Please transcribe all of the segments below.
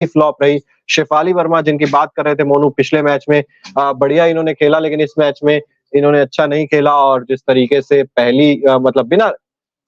Flop रही। शेफाली वर्मा जिनकी बात कर रहे थे मोनू, पिछले मैच में बढ़िया इन्होंने खेला, लेकिन इस मैच में इन्होंने अच्छा नहीं खेला और जिस तरीके से पहली मतलब बिना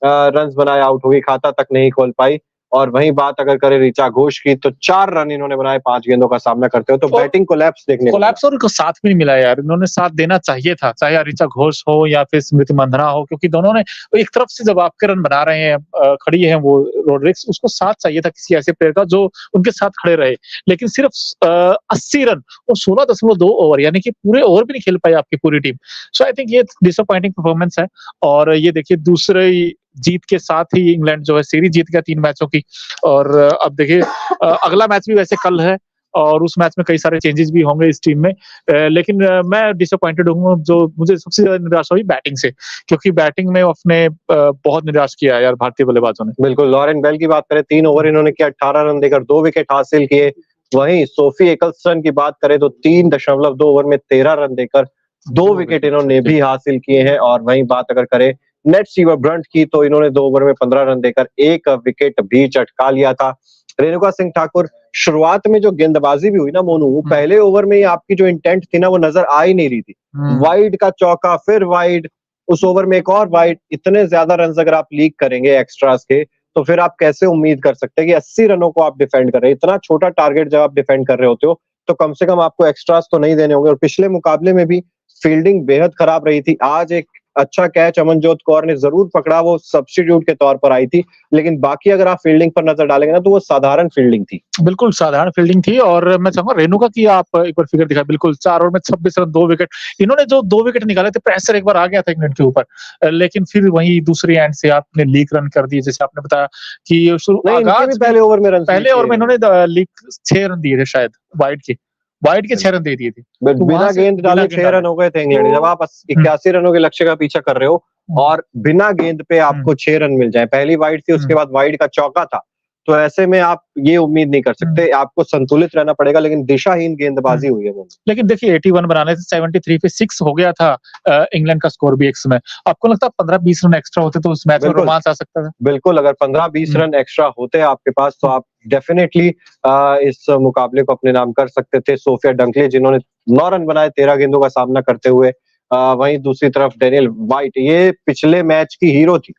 रन्स बनाए आउट हो गई, खाता तक नहीं खोल पाई। और वहीं बात अगर करें ऋचा घोष की, तो 4 रन इन्होंने बनाए 5 गेंदों का सामना करते हुए, तो बैटिंग कोलैप्स देखने को मिला। कोलैप्स और उनको साथ भी नहीं मिला यार, इन्होंने साथ देना चाहिए था, चाहे ऋचा घोष हो या फिर स्मृति मंधाना हो, क्योंकि दोनों ने एक तरफ से जब आपके रन बना रहे हैं, खड़ी है वो रोड्रिक्स, उसको साथ चाहिए था किसी ऐसे प्लेयर का जो उनके साथ खड़े रहे। लेकिन सिर्फ 80 रन और 16.2 ओवर, यानी कि पूरे ओवर भी नहीं खेल पाई आपकी पूरी टीम। सो आई थिंक ये डिसअपॉइंटिंग परफॉर्मेंस है। और ये देखिए दूसरे जीत के साथ ही इंग्लैंड जो है सीरीज जीत गया 3 मैचों की। और अब देखिए अगला मैच भी वैसे कल है और उस मैच में कई सारे चेंजेस भी होंगे इस टीम में। लेकिन मैं डिसअपॉइंटेड हूँ, जो मुझे सबसे ज्यादा निराशा हुई बैटिंग से, क्योंकि बैटिंग में अपने बहुत निराश किया है यार भारतीय बल्लेबाजों ने। बिल्कुल, लॉरेन बेल की बात करें, 3 ओवर इन्होंने किया, 18 रन देकर 2 विकेट हासिल किए। वहीं सोफी एकल्सन की बात करें तो 3.2 ओवर में 13 रन देकर 2 विकेट इन्होंने भी हासिल किए हैं। और वहीं बात अगर करें नेट सीवर ब्रंट की, तो इन्होंने 2 ओवर में 15 रन देकर 1 विकेट भी चटका लिया था। रेणुका सिंह ठाकुर, शुरुआत में जो गेंदबाजी भी हुई ना मोनू, वो पहले ओवर में ही आपकी जो इंटेंट थी ना वो नजर आ ही नहीं रही थी। वाइड का चौका, फिर वाइड, उस ओवर में एक और वाइड, इतने ज्यादा रन अगर आप लीक करेंगे एक्स्ट्रास के, तो फिर आप कैसे उम्मीद कर सकते हैं कि 80 रनों को आप डिफेंड कर रहे हैं। इतना छोटा टारगेट जब आप डिफेंड कर रहे होते हो, तो कम से कम आपको एक्स्ट्रास तो नहीं देने होंगे। और पिछले मुकाबले में भी फील्डिंग बेहद खराब रही थी। आज एक अच्छा कैच अमनजोत कौर ने जरूर पकड़ा, वो सब्स्टिट्यूट के तौर पर आई थी, लेकिन बाकी अगर आप फील्डिंग पर नजर डालेंगे ना, तो वो साधारण फील्डिंग थी। बिल्कुल साधारण फील्डिंग थी। और मैं चाहूंगा रेणुका की आप एक बार फिगर दिखाएं। बिल्कुल 4 ओवर में 26 रन, 2 विकेट। इन्होंने जो 2 विकेट निकाले थे, प्रेशर एक बार आ गया था इंग्लैंड के ऊपर, लेकिन फिर वही दूसरी एंड से आपने लीक रन कर दिए, जैसे आपने बताया कि आगाज पहले ओवर में रन, पहले ओवर में इन्होंने लीक 6 रन दिए थे शायद, वाइड के 6 रन दे दिए थे। तो बिना गेंद डाले 6 रन हो गए थे इंग्लैंड। जब आप 81 रनों के लक्ष्य का पीछा कर रहे हो और बिना गेंद पे आपको 6 रन मिल जाए, पहली वाइड थी, उसके बाद वाइड का चौका था, तो ऐसे में आप ये उम्मीद नहीं कर सकते, आपको संतुलित रहना पड़ेगा। लेकिन दिशाहीन गेंदबाजी हुई है वो। लेकिन देखिए 81 बनाने से 73 पे 6 हो गया था इंग्लैंड का स्कोर भी एक्स में। आपको लगता है 15-20 रन एक्स्ट्रा होते तो उस मैच में रोमांच आ सकता था? बिल्कुल, अगर 15-20 रन एक्स्ट्रा होते आपके पास, तो आप डेफिनेटली इस मुकाबले को अपने नाम कर सकते थे। सोफिया डंकले जिन्होंने 9 रन बनाए 13 गेंदों का सामना करते हुए। वहीं दूसरी तरफ डेनियल व्हाइट, ये पिछले मैच की हीरो थी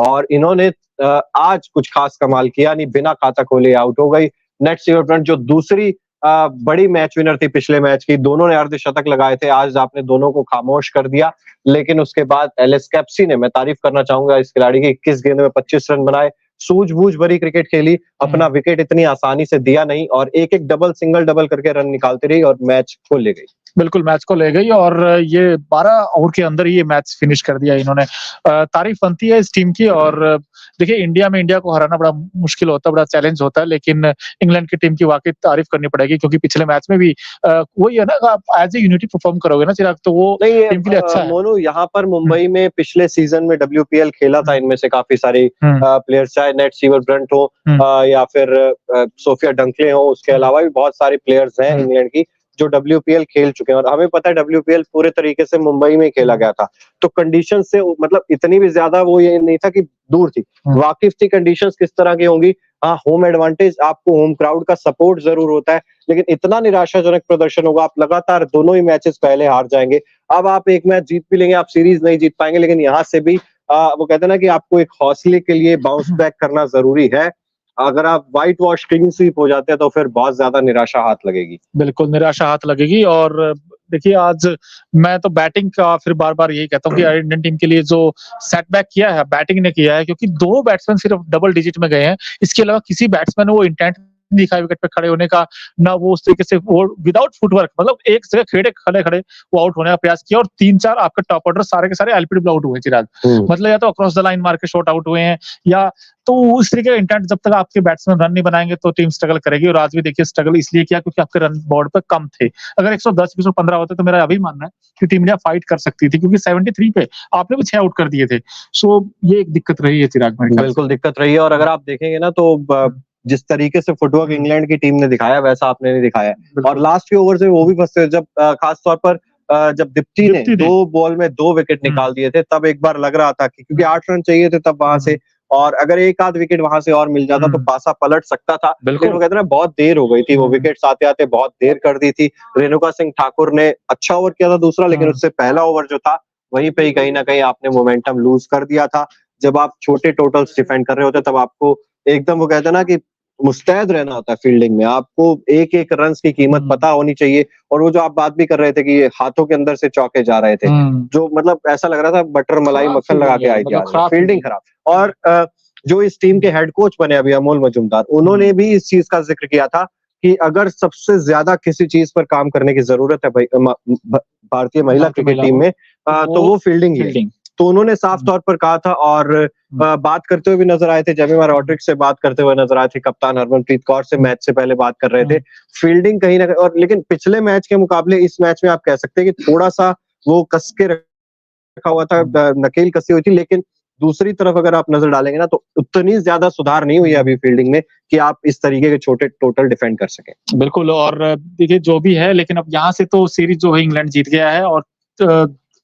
और इन्होंने आज कुछ खास कमाल किया, यानी बिना खाता खोले आउट हो गई। नेट सीवर ब्रंट जो दूसरी बड़ी मैच विनर थी पिछले मैच की, दोनों ने अर्धशतक लगाए थे, आज आपने दोनों को खामोश कर दिया। लेकिन उसके बाद एलिस कैप्सी ने, मैं तारीफ करना चाहूंगा इस खिलाड़ी की, 21 गेंदों में 25 रन बनाए, सूझबूझ भरी क्रिकेट खेली, अपना विकेट इतनी आसानी से दिया नहीं और एक एक डबल सिंगल डबल करके रन निकालती रही और मैच को ले गई। बिल्कुल मैच को ले गई और ये 12 ओवर के अंदर ही ये मैच फिनिश कर दिया इन्होंने। तारीफ बनती है इस टीम की। और देखिए इंडिया को हराना बड़ा मुश्किल होता है, बड़ा चैलेंज होता है, लेकिन इंग्लैंड की टीम की वाकई तारीफ करनी पड़ेगी, क्योंकि पिछले मैच में भी वही है ना, आप एज ए यूनिटी परफॉर्म करोगे ना चिराग, तो वो टीम के लिए अच्छा है। मोनू, यहाँ पर मुंबई में पिछले सीजन में WPL खेला था इनमें से काफी सारे प्लेयर्स, चाहे नेट सीवर ब्रंट हो या फिर सोफिया डंकले हो, उसके अलावा भी बहुत सारे प्लेयर्स हैं इंग्लैंड की जो WPL खेल चुके हैं। और हमें पता है WPL पूरे तरीके से मुंबई में खेला गया था, तो कंडीशन से मतलब इतनी भी ज्यादा वो ये नहीं था कि दूर थी, वाकिफ थी कंडीशंस किस तरह की होंगी। हाँ, होम एडवांटेज, आपको होम क्राउड का सपोर्ट जरूर होता है, लेकिन इतना निराशाजनक प्रदर्शन होगा, आप लगातार दोनों ही मैचेस पहले हार जाएंगे। अब आप एक मैच जीत भी लेंगे, आप सीरीज नहीं जीत पाएंगे, लेकिन यहाँ से भी वो कहते हैं ना कि आपको एक हौसले के लिए बाउंस बैक करना जरूरी है। अगर आप व्हाइट वॉश क्लीन स्वीप हो जाते हैं, तो फिर बहुत ज्यादा निराशा हाथ लगेगी। बिल्कुल निराशा हाथ लगेगी। और देखिए आज मैं तो बैटिंग का फिर बार-बार यही कहता हूँ कि इंडियन टीम के लिए जो सेटबैक किया है बैटिंग ने किया है, क्योंकि 2 बैट्समैन सिर्फ डबल डिजिट में गए हैं। इसके अलावा किसी बैट्समैन ने वो इंटेंट दिखा विकेट पे खड़े होने का, ना वो उस तरीके से वो विदाउट फुटवर्क, मतलब एक जगह खड़े-खड़े वो आउट होने का प्रयास किया। और 3-4 आपके टॉप ऑर्डर सारे के सारे एलबीडब्ल्यू आउट हुए चिराग। मतलब या तो अक्रॉस द लाइन मार के शॉट आउट हुए हैं, या तो इस तरीके का इंटेंट जब तक आपके बैट्समैन रन नहीं बनाएंगे तो टीम स्ट्रगल करेगी। और आज भी देखिए स्ट्रगल इसलिए किया क्योंकि आपके रन बोर्ड पे कम थे। अगर 110 115 होते तो मेरा अभी मानना है कि टीम इंडिया फाइट कर सकती थी, क्योंकि 73 पे आपने भी 6 आउट कर दिए थे। सो ये एक दिक्कत रही है चिराग में। बिल्कुल दिक्कत रही है। और अगर आप देखेंगे ना, तो जिस तरीके से फुटवर्क इंग्लैंड की टीम ने दिखाया, वैसा आपने नहीं दिखाया। और लास्ट के ओवर से वो भी फंसते, जब खास तौर पर जब दीप्ति ने 2 बॉल में 2 विकेट निकाल दिए थे, तब एक बार लग रहा था कि क्योंकि 8 रन चाहिए थे तब वहां से, और अगर एक आध विकेट वहां से और मिल जाता तो पासा पलट सकता था, लेकिन वो कहते हैं ना बहुत देर हो गई थी, वो विकेट्स आते आते बहुत देर कर दी थी। रेणुका सिंह ठाकुर ने अच्छा ओवर किया था दूसरा, लेकिन उससे पहला ओवर जो था वहीं पे ही कहीं ना कहीं आपने मोमेंटम लूज कर दिया था। जब आप छोटे टोटल्स डिफेंड कर रहे होते तब आपको एकदम वो कहते हैं ना कि मुस्तैद रहना होता है फील्डिंग में, आपको एक एक रन की कीमत पता होनी चाहिए। और वो जो आप बात भी कर रहे थे कि ये हाथों के अंदर से चौके जा रहे थे, जो मतलब ऐसा लग रहा था बटर मलाई मक्खन लगा के आई थी आज, फील्डिंग खराब। और जो इस टीम के हेड कोच बने अभी अमोल मजूमदार, उन्होंने भी इस चीज का जिक्र किया था कि अगर सबसे ज्यादा किसी चीज पर काम करने की जरूरत है भारतीय महिला क्रिकेट टीम में, तो वो फील्डिंग है। तो उन्होंने साफ तौर पर कहा था। और बात करते हुए भी नजर आए थे, जेमिमा रॉड्रिक्स से बात करते हुए नजर आए थे, कप्तान हरमनप्रीत कौर से मैच से पहले बात कर रहे थे। फील्डिंग कहीं ना कहीं, और लेकिन पिछले मैच के मुकाबले इस मैच में आप कह सकते हैं कि थोड़ा सा वो कस के रखा हुआ था, नकेल कसी हुई थी। लेकिन दूसरी तरफ अगर आप नजर डालेंगे ना तो उतनी ज्यादा सुधार नहीं हुई है अभी फील्डिंग में कि आप इस तरीके के छोटे टोटल डिफेंड कर सकें। बिल्कुल, और देखिए जो भी है, लेकिन अब यहाँ से तो सीरीज जो है इंग्लैंड जीत गया है, और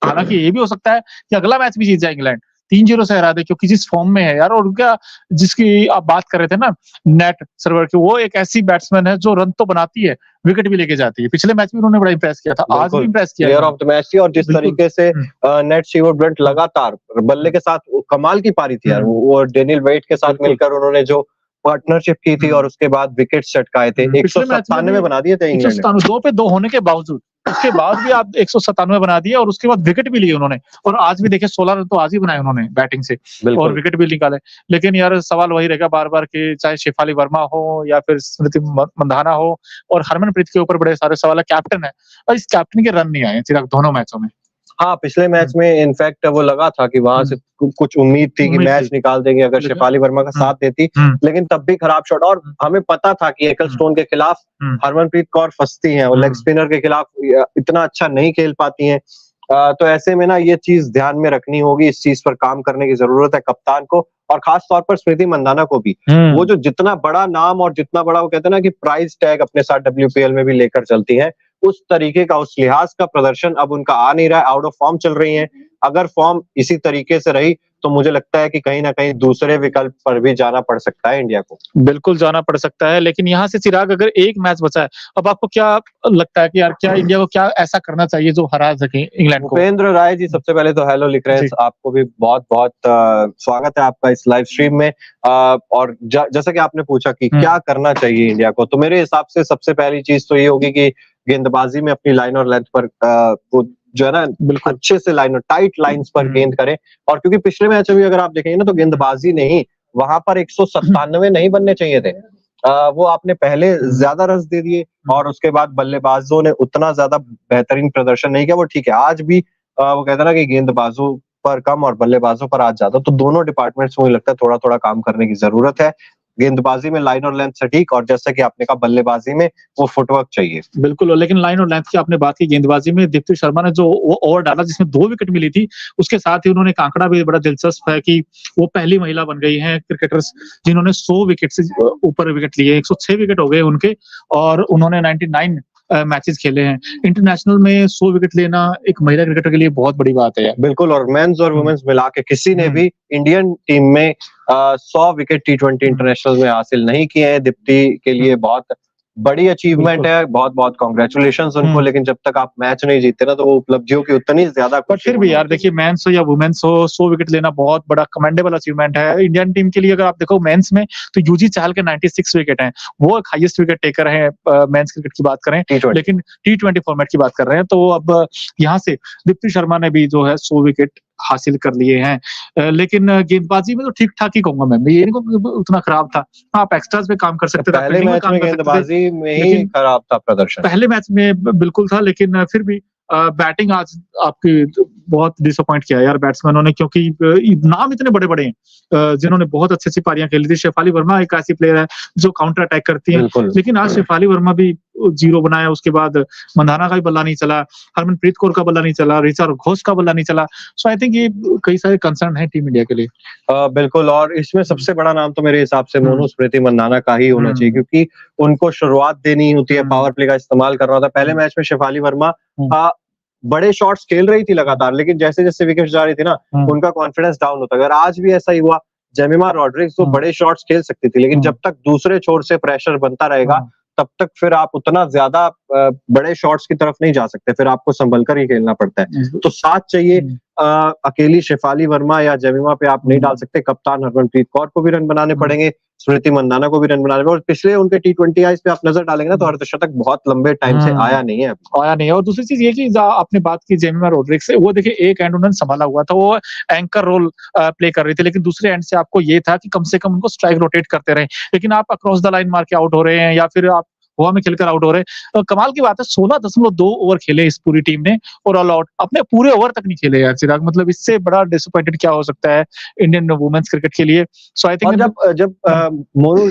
हालांकि ये भी हो सकता है कि अगला मैच भी जीत जाए इंग्लैंड, 3-0 से हरा दे, क्योंकि जिस फॉर्म में है यार। और उनका, जिसकी आप बात कर रहे थे ना, नेट सर्वर की, वो एक ऐसी बैट्समैन है जो रन तो बनाती है, विकेट भी लेके जाती है। पिछले मैच में उन्होंने बड़ा इंप्रेस किया था, आज भी इंप्रेस किया, प्लेयर ऑफ द मैच थी। और जिस तरीके से नेट सीवर्ड ब्रंट लगातार बल्ले के साथ कमाल की पारी थी यार, वो डेनियल वेट के साथ मिलकर उन्होंने जो पार्टनरशिप की थी और उसके बाद विकेट चटकाए थे, 197 बना दिए थे इंग्लैंड ने। 2 पे 2 होने के बावजूद, उसके बाद भी आप 197 बना दिए, और उसके बाद विकेट भी लिए उन्होंने। और आज भी देखिए 16 रन तो आज ही बनाए उन्होंने बैटिंग से, और विकेट भी निकाले। लेकिन यार सवाल वही रहेगा बार बार कि चाहे शेफाली वर्मा हो या फिर स्मृति मंधाना हो, और हरमनप्रीत के ऊपर बड़े सारे सवाल है। कैप्टन है, और इस कैप्टन के रन नहीं आए सिर्फ दोनों मैचों में। हाँ, पिछले मैच में इनफैक्ट वो लगा था कि वहां से कुछ उम्मीद थी कि मैच निकाल देंगे अगर शेफाली वर्मा का साथ देती, लेकिन तब भी खराब शॉट। और हमें पता था कि एक्लस्टोन के खिलाफ हरमनप्रीत कौर फंसती हैं, और लेग स्पिनर के खिलाफ इतना अच्छा नहीं खेल पाती हैं। तो ऐसे में ना ये चीज ध्यान में रखनी होगी, इस चीज पर काम करने की जरूरत है कप्तान को, और खास तौर पर स्मृति मंधाना को भी। वो जो जितना बड़ा नाम और जितना बड़ा वो कहते हैं ना कि प्राइस टैग अपने साथ WPL में भी लेकर चलती है, उस तरीके का, उस लिहाज का प्रदर्शन अब उनका आ नहीं रहा है। आउट ऑफ फॉर्म चल रही हैं। अगर फॉर्म इसी तरीके से रही तो मुझे लगता है कि कहीं ना कहीं दूसरे विकल्प पर भी जाना पड़ सकता है इंडिया को। बिल्कुल जाना पड़ सकता है, लेकिन यहाँ से चिराग अगर एक मैच बचा है, अब आपको क्या लगता है कि यार क्या इंडिया को क्या ऐसा करना चाहिए जो हरा सके इंग्लैंड को? उपेंद्र राय जी सबसे पहले तो हेलो लिख रहे हैं, आपको भी बहुत बहुत स्वागत है आपका इस लाइव स्ट्रीम में। और जैसा कि आपने पूछा कि क्या करना चाहिए इंडिया को, तो मेरे हिसाब से सबसे पहली चीज तो ये होगी कि गेंदबाजी में अपनी लाइन और लेंथ पर जो है ना अच्छे से लाइन और टाइट लाइंस पर गेंद करें। और क्योंकि पिछले मैच में भी अगर आप देखेंगे ना तो गेंदबाजी नहीं, वहां पर 197 नहीं बनने चाहिए थे, वो आपने पहले ज्यादा रन दे दिए, और उसके बाद बल्लेबाजों ने उतना ज्यादा बेहतरीन प्रदर्शन नहीं किया। वो ठीक है, आज भी वो कहता ना कि गेंदबाजों पर कम और बल्लेबाजों पर आज ज्यादा, तो दोनों डिपार्टमेंट्स में मुझे लगता है थोड़ा थोड़ा काम करने की जरूरत है। गेंदबाजी में लाइन और लेंथ सटीक, और जैसे कि आपने कहा बल्लेबाजी में वो फुटवर्क चाहिए। बिल्कुल, लेकिन लाइन और लेंथ की आपने बात की, गेंदबाजी में दीप्ति शर्मा ने जो ओवर डाला जिसमें 2 विकेट मिली थी, उसके साथ ही उन्होंने एक आंकड़ा भी बड़ा दिलचस्प है कि वो पहली महिला बन गई हैं क्रिकेटर्स जिन्होंने 100 विकेट से ऊपर विकेट लिए। 106 विकेट हो गए उनके, और उन्होंने 99 मैचेस खेले हैं। इंटरनेशनल में 100 विकेट लेना एक महिला क्रिकेटर के लिए बहुत बड़ी बात है। बिल्कुल, और मेंस और वुमेन्स मिला के किसी ने भी इंडियन टीम में 100 विकेट T20 इंटरनेशनल में हासिल नहीं किए हैं। दीप्ति के लिए बहुत बड़ी अचीवमेंट है, बहुत बहुत कॉन्ग्रेचुलेशंस उनको। लेकिन जब तक आप मैच नहीं जीतते ना तो वो उपलब्धियों की उतनी ज्यादा। पर फिर भी यार देखिए, मेंस हो या वुमेन्स हो, 100 विकेट लेना बहुत बड़ा कमेंडेबल अचीवमेंट है इंडियन टीम के लिए। अगर आप देखो मेंस में तो यूजी चाहल के 96 विकेट हैं, वो एक हाईएस्ट विकेट टेकर है मेंस क्रिकेट की बात करें। लेकिन T20 फॉर्मेट की बात कर रहे हैं, तो अब यहाँ से दीप्ति शर्मा ने भी जो है 100 विकेट हासिल कर लिए हैं। लेकिन गेंदबाजी में तो ठीक ठाक ही कहूंगा मैं, ये नहीं उतना खराब था। आप एक्स्ट्रास पे काम कर सकते थे, पहले मैच में गेंदबाजी में ही खराब था प्रदर्शन, पहले मैच में बिल्कुल था, लेकिन फिर भी बैटिंग आज आपकी बहुत डिसअपॉइंट किया यार बैट्समैनों ने, क्योंकि नाम इतने बड़े बड़े हैं जिन्होंने बहुत अच्छी अच्छी पारियां खेली थी। शेफाली वर्मा एक ऐसी प्लेयर है जो काउंटर अटैक करती है, लेकिन आज शेफाली वर्मा भी 0 बनाया। उसके बाद मंधाना का भी बल्ला नहीं चला, हरमनप्रीत कौर का बल्ला नहीं चला, ऋचा घोष का बल्ला नहीं चला। सो आई थिंक ये कई सारे कंसर्न है टीम इंडिया के लिए। बिल्कुल, और इसमें सबसे बड़ा नाम तो मेरे हिसाब से मोनू स्मृति मंधाना का ही होना चाहिए, क्योंकि उनको शुरुआत देनी होती है, पावर प्ले का इस्तेमाल करना होता है। पहले मैच में शेफाली वर्मा बड़े शॉट्स खेल रही थी लगातार, लेकिन जैसे जैसे विकेट जा रही थी ना उनका कॉन्फिडेंस डाउन होता है। अगर आज भी ऐसा ही हुआ जेमिमा रॉड्रिग्स तो बड़े शॉट्स खेल सकती थी, लेकिन जब तक दूसरे छोर से प्रेशर बनता रहेगा तब तक फिर आप उतना ज्यादा बड़े शॉट्स की तरफ नहीं जा सकते, फिर आपको संभल कर ही खेलना पड़ता है। तो साथ चाहिए, अकेली शेफाली वर्मा या जेमिमा पे आप नहीं डाल सकते, कप्तान हरमनप्रीत कौर को भी रन बनाने पड़ेंगे, स्मृति मंदाना को भी रन बनाने पड़ेंगे। और पिछले उनके T20 आईज पे आप नजर डालेंगे ना तो अर्धशतक बहुत लंबे टाइम से आया नहीं है और दूसरी चीज ये कि आपने बात की जेमिमा रॉड्रिग्स से, वो देखिए एक एंड उन्होंने संभाला हुआ था, वो एंकर रोल प्ले कर रही थी, लेकिन दूसरे एंड से आपको ये था कि कम से कम उनको स्ट्राइक रोटेट करते रहे, लेकिन आप अक्रॉस द लाइन मार के आउट हो रहे हैं या फिर आप हवा में खेलकर आउट हो रहे हैं। कमाल की बात है, 16.2 ओवर खेले इस पूरी टीम ने और ऑल आउट, अपने पूरे ओवर तक नहीं खेले यार चिराग, मतलब इससे बड़ा डिसअपॉइंटेड क्या हो सकता है इंडियन वुमेन्स क्रिकेट के लिए। सो आई थिंक जब मोनू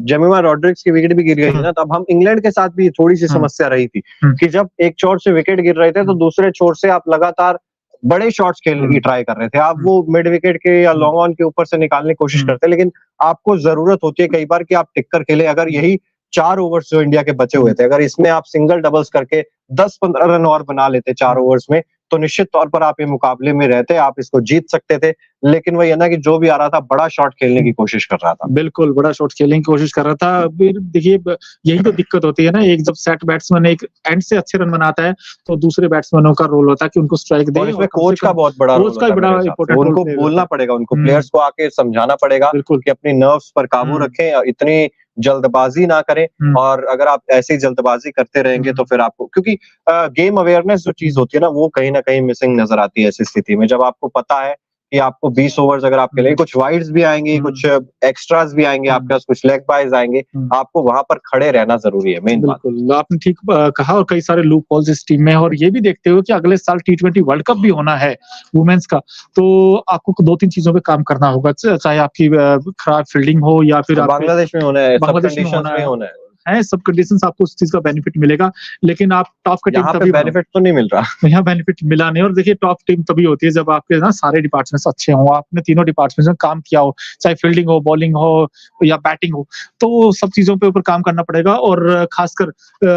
जेमिमा रॉड्रिग्स की विकेट भी गिर गई ना, तब हम इंग्लैंड के साथ भी थोड़ी सी समस्या रही थी कि जब एक छोर से विकेट गिर रहे थे तो दूसरे छोर से आप लगातार बड़े शॉट्स खेलने की ट्राई कर रहे थे, आप वो मिड विकेट के या लॉन्ग ऑन के ऊपर से निकालने की कोशिश करते, लेकिन आपको जरूरत होती है कई बार कि आप टिक कर खेले। अगर यही 4 ओवर्स जो इंडिया के बचे हुए थे, अगर इसमें आप सिंगल डबल्स करके 10-15 रन और बना लेते 4 ओवर्स में, तो निश्चित तौर पर आप ये मुकाबले में रहते, आप इसको जीत सकते थे। लेकिन वही है ना कि जो भी आ रहा था बड़ा शॉट खेलने की कोशिश कर रहा था। बिल्कुल बड़ा शॉट खेलने की कोशिश कर रहा था। फिर देखिए यही तो दिक्कत होती है ना, एक जब सेट बैट्समैन एक एंड से अच्छे रन बनाता है तो दूसरे बैट्समैनों का रोल होता है कि उनको स्ट्राइक दे, और इसमें कोच का बहुत बड़ा रोल होता है, इंपॉर्टेंट उनको बोलना पड़ेगा, उनको प्लेयर्स को आके समझाना पड़ेगा कि अपनी नर्व्स पर काबू रखें, इतनी जल्दबाजी ना करें। और अगर आप ऐसी जल्दबाजी करते रहेंगे तो फिर आपको, क्योंकि गेम अवेयरनेस जो चीज होती है ना, वो कहीं ना कहीं मिसिंग नजर आती है ऐसी स्थिति में, जब आपको पता है कि आपको 20 ओवर्स अगर आप खेलेंगे, कुछ वाइड्स भी आएंगे, कुछ एक्स्ट्रास भी आएंगे आपके पास, कुछ लेग बाइज आएंगे, आपको वहां पर खड़े रहना जरूरी है। मेन बात बिल्कुल आपने ठीक कहा, और कई सारे लूप होल्स इस टीम में, और ये भी देखते हुए कि अगले साल T20 वर्ल्ड कप भी होना है वुमेन्स का, तो आपको 2-3 चीजों पे काम करना होगा, चाहे आपकी खराब फील्डिंग हो या फिर बांग्लादेश में होना है, सब कंडीशंस में होना है, सब कंडीशंस आपको उस चीज का बेनिफिट मिलेगा, लेकिन आप टॉप का टीम तभी बेनिफिट तो नहीं मिल रहा, यहाँ बेनिफिट मिला नहीं। और देखिए टॉप टीम तभी होती है जब आपके ना सारे डिपार्टमेंट्स अच्छे हों, आपने तीनों डिपार्टमेंट्स में काम किया हो, चाहे फील्डिंग हो, बॉलिंग हो या बैटिंग हो, तो सब चीजों पे ऊपर काम करना पड़ेगा, और खासकर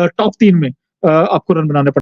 टॉप 3 में आपको रन बनाने पड़ेंगे।